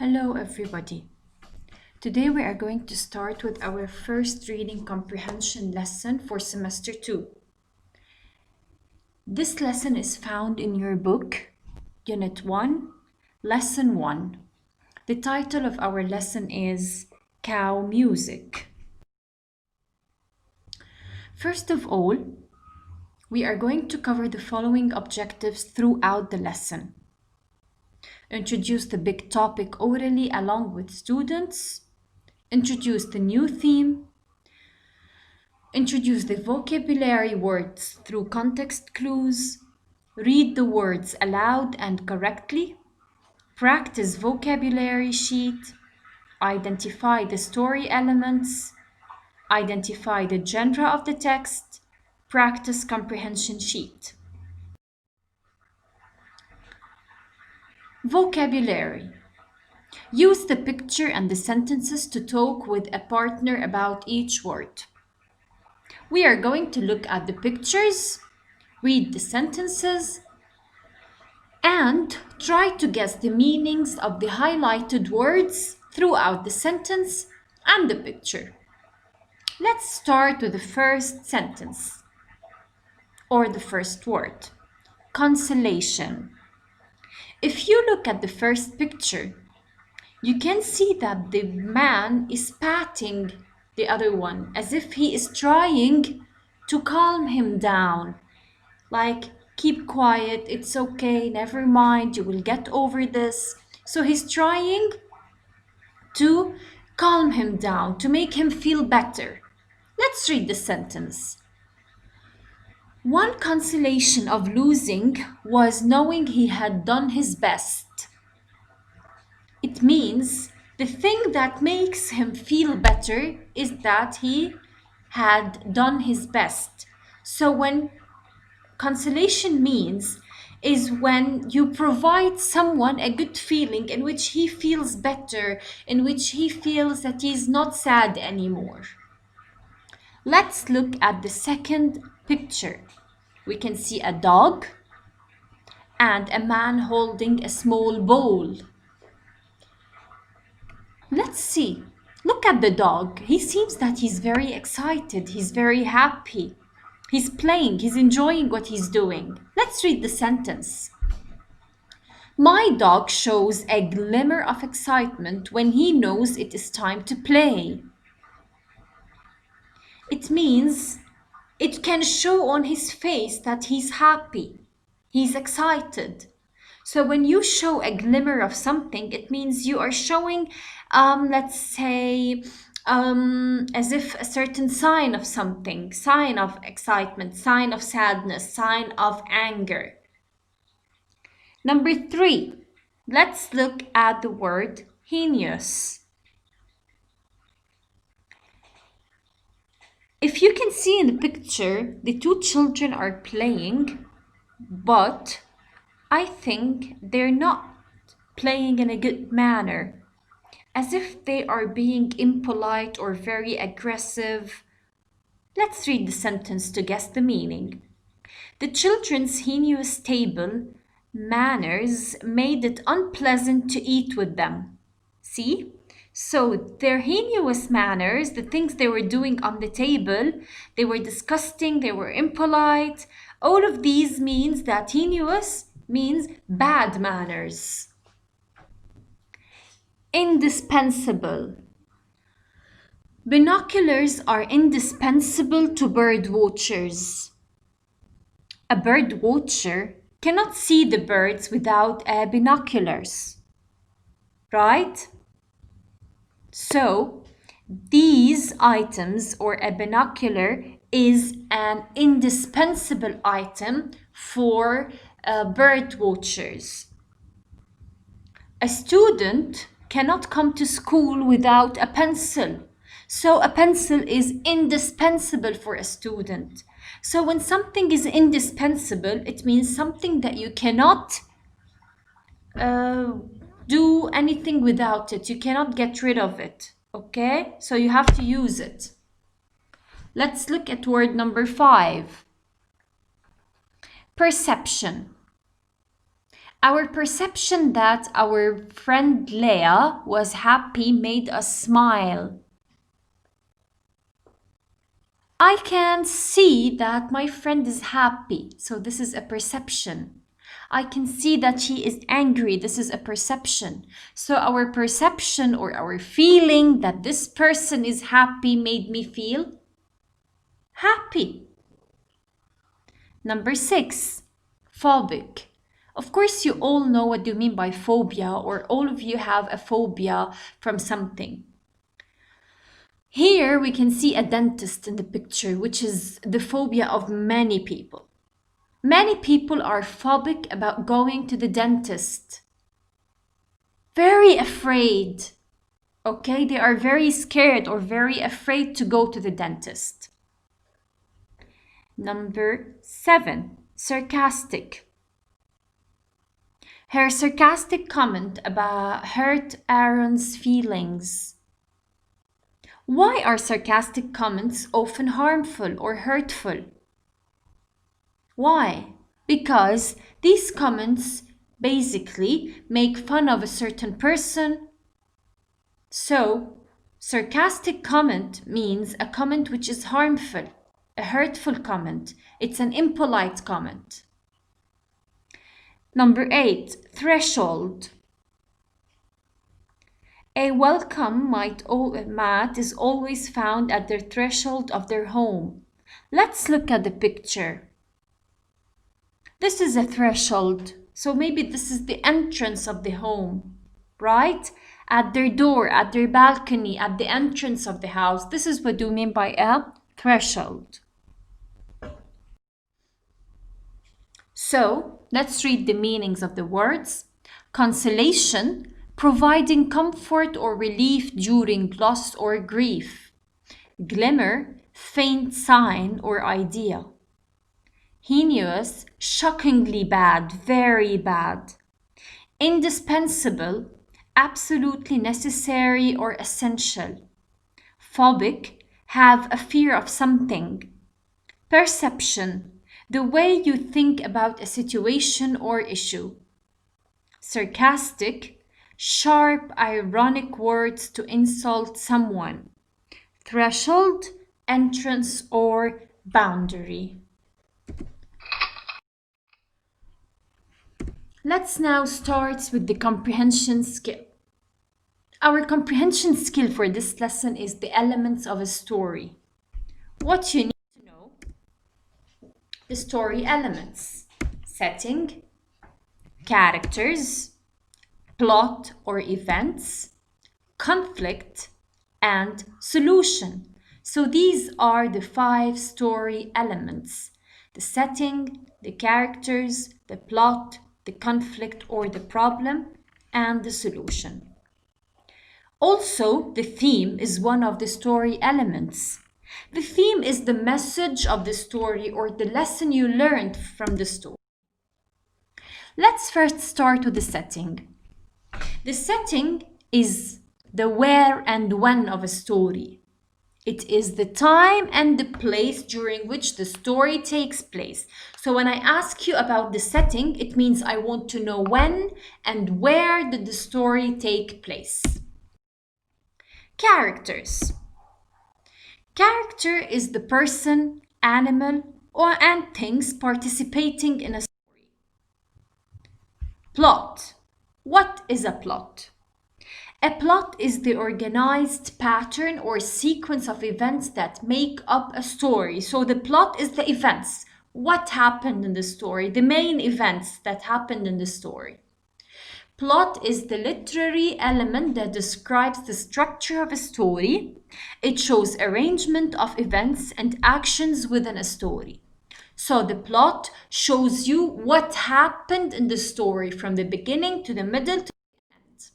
Hello, everybody. Today we are going to start with our first reading comprehension lesson for semester 2. This lesson is found in your book, Unit 1, Lesson 1. The title of our lesson is Cow Music. First of all, we are going to cover the following objectives throughout the lesson. Introduce the big topic orally along with students. Introduce the new theme. Introduce the vocabulary words through context clues. Read the words aloud and correctly. Practice vocabulary sheet. Identify the story elements. Identify the genre of the text. Practice comprehension sheet. Vocabulary. Use the picture and the sentences to talk with a partner about each word. We are going to look at the pictures, read the sentences, and try to guess the meanings of the highlighted words throughout the sentence and the picture. Let's start with the first sentence or the first word, consolation. If you look at the first picture, you can see that the man is patting the other one as if he is trying to calm him down. Like, keep quiet, it's okay, never mind, you will get over this. So he's trying to calm him down, to make him feel better. Let's read the sentence. One consolation of losing was knowing he had done his best. It means the thing that makes him feel better is that he had done his best. So when consolation means is when you provide someone a good feeling in which he feels better, in which he feels that he's not sad anymore. Let's look at the second picture. We can see a dog and a man holding a small bowl. Let's see. Look at the dog. He seems that he's very excited. He's very happy. He's playing. He's enjoying what he's doing. Let's read the sentence. My dog shows a glimmer of excitement when he knows it is time to play. It means it can show on his face that he's happy. He's excited. So when you show a glimmer of something, it means you are showing, let's say, as if a certain sign of something, sign of excitement, sign of sadness, sign of anger. Number 3, let's look at the word heinous. If you can see in the picture, the two children are playing, but I think they're not playing in a good manner, as if they are being impolite or very aggressive. Let's read the sentence to guess the meaning. The children's heinous table manners made it unpleasant to eat with them. See? So their heinous manners, the things they were doing on the table, they were disgusting, they were impolite. All of these means that heinous means bad manners. Indispensable. Binoculars are indispensable to bird watchers. A bird watcher cannot see the birds without binoculars, right? So these items, or a binocular, is an indispensable item for bird watchers. A student cannot come to school without a pencil. So a pencil is indispensable for a student. So when something is indispensable, it means something that you cannot do anything without it. You cannot get rid of it. Okay? So you have to use it. Let's look at word number 5. Perception. Our perception that our friend Leah was happy made us smile. I can see that my friend is happy, so this is a perception. I can see that she is angry, this is a perception. So our perception or our feeling that this person is happy made me feel happy. Number 6, phobic. Of course, you all know what you mean by phobia, or all of you have a phobia from something. Here we can see a dentist in the picture, which is the phobia of many people. Many people are phobic about going to the dentist. Very afraid. Okay, they are very scared or very afraid to go to the dentist. Number 7, sarcastic. Her sarcastic comment about hurt Aaron's feelings. Why are sarcastic comments often harmful or hurtful? Why? Because these comments basically make fun of a certain person. So, sarcastic comment means a comment which is harmful, a hurtful comment. It's an impolite comment. Number 8, threshold. A welcome mat is always found at the threshold of their home. Let's look at the picture. This is a threshold, so maybe this is the entrance of the home, right? At their door, at their balcony, at the entrance of the house. This is what we mean by a threshold. So, let's read the meanings of the words. Consolation, providing comfort or relief during loss or grief. Glimmer, faint sign or idea. Heinous, shockingly bad, very bad. Indispensable, absolutely necessary or essential. Phobic, have a fear of something. Perception, the way you think about a situation or issue. Sarcastic, sharp, ironic words to insult someone. Threshold, entrance or boundary. Let's now start with the comprehension skill. Our comprehension skill for this lesson is the elements of a story. What you need to know: the story elements, setting, characters, plot or events, conflict, and solution. So these are the 5 story elements: the setting, the characters, the plot, the conflict or the problem, and the solution. Also, the theme is one of the story elements. The theme is the message of the story or the lesson you learned from the story. Let's first start with the setting. The setting is the where and when of a story. It is the time and the place during which the story takes place. So when I ask you about the setting, it means I want to know when and where did the story take place. Characters. Character is the person, animal, and things participating in a story. Plot. What is a plot? A plot is the organized pattern or sequence of events that make up a story. So the plot is the events. What happened in the story? The main events that happened in the story. Plot is the literary element that describes the structure of a story. It shows arrangement of events and actions within a story. So the plot shows you what happened in the story from the beginning to the middle to the end.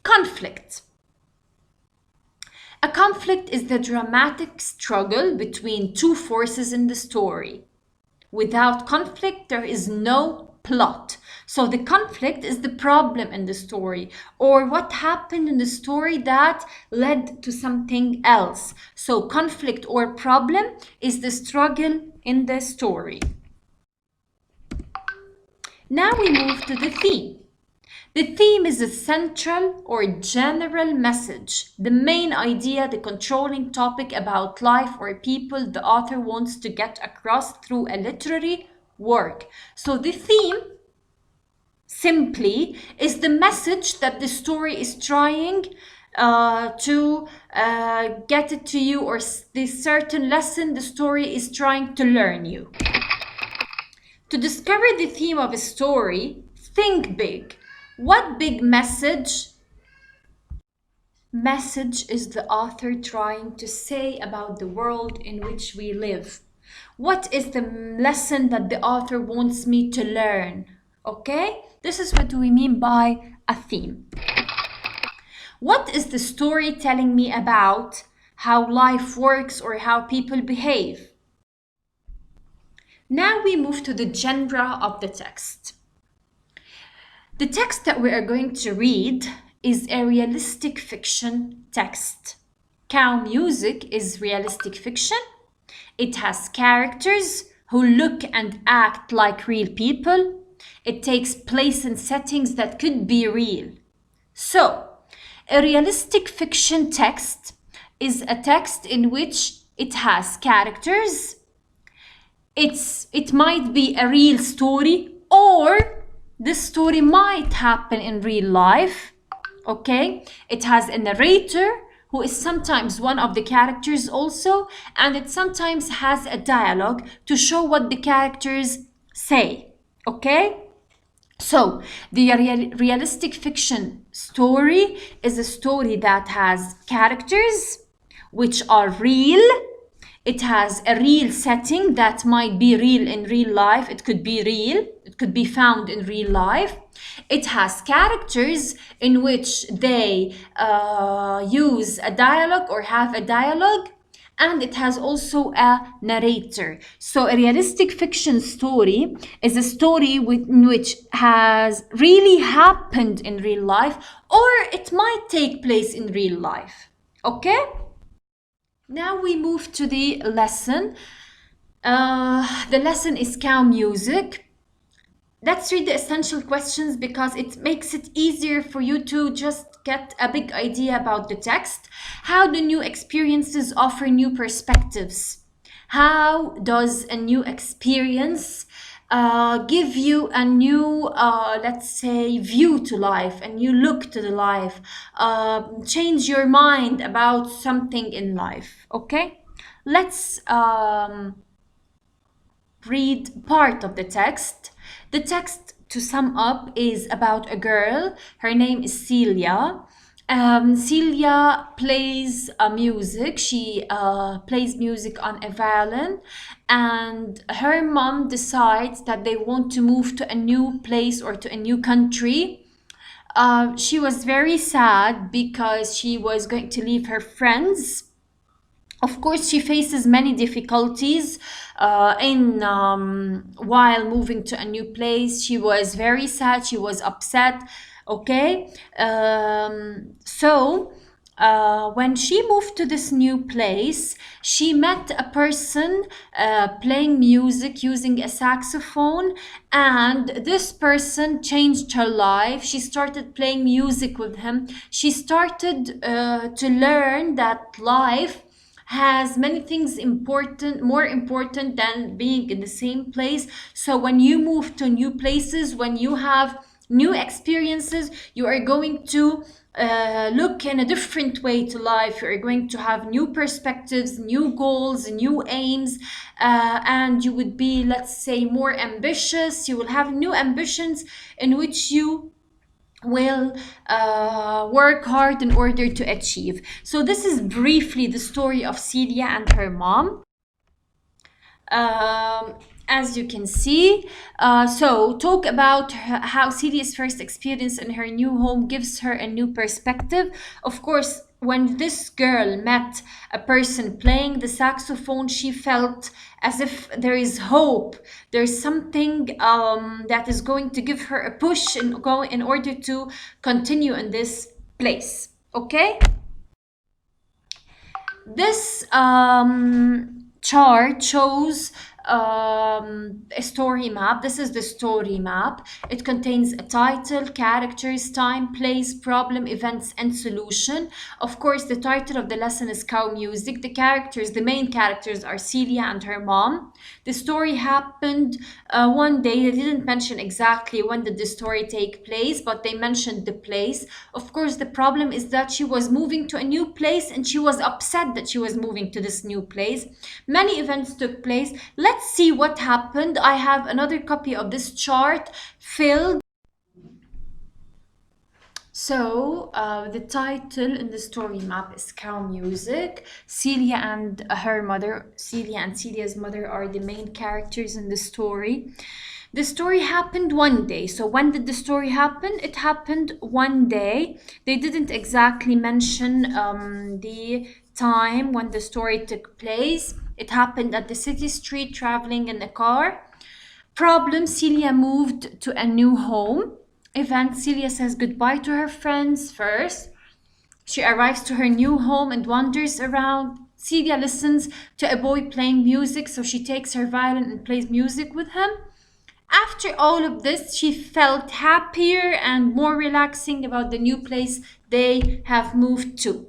Conflict. A conflict is the dramatic struggle between 2 forces in the story. Without conflict, there is no plot. So the conflict is the problem in the story, or what happened in the story that led to something else. So conflict or problem is the struggle in the story. Now we move to the theme. The theme is a central or general message, the main idea, the controlling topic about life or people the author wants to get across through a literary work. So the theme simply is the message that the story is trying to get it to you, or the certain lesson the story is trying to learn you. To discover the theme of a story, think big. What big message is the author trying to say about the world in which we live? What is the lesson that the author wants me to learn? Okay, this is what we mean by a theme. What is the story telling me about how life works or how people behave? Now we move to the genre of the text. The text that we are going to read is a realistic fiction text. Cow Music is realistic fiction. It has characters who look and act like real people. It takes place in settings that could be real. So, a realistic fiction text is a text in which it has characters. It might be a real story, or this story might happen in real life. Okay, it has a narrator who is sometimes one of the characters also, and it sometimes has a dialogue to show what the characters say. Okay, so the realistic fiction story is a story that has characters which are real. It has a real setting that might be real in real life. It could be real. It could be found in real life. It has characters in which they use a dialogue or have a dialogue. And it has also a narrator. So a realistic fiction story is a story in which has really happened in real life, or it might take place in real life. Okay? Now we move to the lesson. The lesson is Cow Music. Let's read the essential questions because it makes it easier for you to just get a big idea about the text. How do new experiences offer new perspectives? How does a new experience give you a new, let's say, view to life, a new look to the life, change your mind about something in life? Okay, let's read part of the text. The text, to sum up, is about a girl. Her name is Celia. Celia plays music. She plays music on a violin, and her mom decides that they want to move to a new place or to a new country. She was very sad because she was going to leave her friends. Of course, she faces many difficulties while moving to a new place. She was very sad. She was upset. Okay, when she moved to this new place, she met a person playing music using a saxophone, and this person changed her life. She started playing music with him. She started to learn that life has many things more important than being in the same place. So when you move to new places, when you have new experiences, you are going to look in a different way to life. You're going to have new perspectives, new goals, new aims, and you would be, let's say, more ambitious. You will have new ambitions in which you will work hard in order to achieve. So this is briefly the story of Celia and her mom. As you can see, so talk about how Celia's first experience in her new home gives her a new perspective. Of course, when this girl met a person playing the saxophone, she felt as if there is hope. There's something that is going to give her a push in order to continue in this place. Okay? This chart shows a story map. This is the story map. It contains a title, characters, time, place, problem, events, and solution. Of course, the title of the lesson is Cow Music. The main characters are Celia and her mom. The story happened one day. They didn't mention exactly when did the story take place, but they mentioned the place. Of course, the problem is that she was moving to a new place and she was upset that she was moving to this new place. Many events took place. Let's see what happened. I have another copy of this chart filled. So, the title in the story map is Cow Music. Celia and Celia's mother are the main characters in the story. The story happened one day. So, when did the story happen? It happened one day. They didn't exactly mention the time when the story took place. It happened at the city street traveling in a car. Problem, Celia moved to a new home. Event, Celia says goodbye to her friends first. She arrives to her new home and wanders around. Celia listens to a boy playing music, so she takes her violin and plays music with him. After all of this, she felt happier and more relaxing about the new place they have moved to.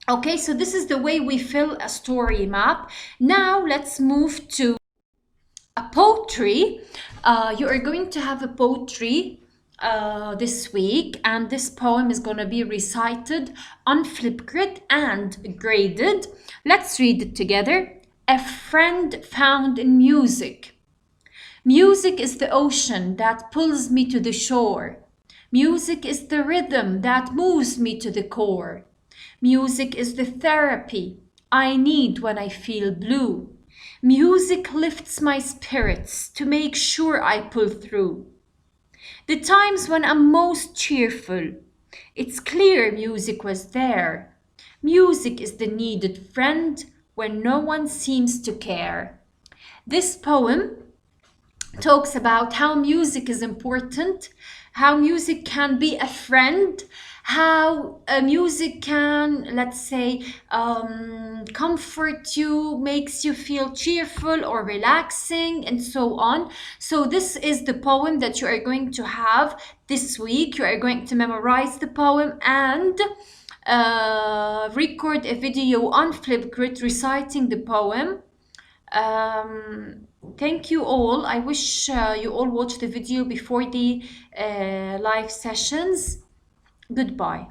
Okay, so this is the way we fill a story map. Now let's move to a poetry. You are going to have a poetry this week, and this poem is going to be recited on Flipgrid and graded. Let's read it together. A friend found in music. Music is the ocean that pulls me to the shore. Music is the rhythm that moves me to the core. Music is the therapy I need when I feel blue. Music lifts my spirits to make sure I pull through. The times when I'm most cheerful, it's clear music was there. Music is the needed friend when no one seems to care. This poem talks about how music is important, how music can be a friend, how music can, let's say, comfort you, makes you feel cheerful or relaxing, and so on. So this is the poem that you are going to have this week. You are going to memorize the poem and record a video on Flipgrid reciting the poem. Thank you all. I wish you all watch the video before the live sessions. Goodbye.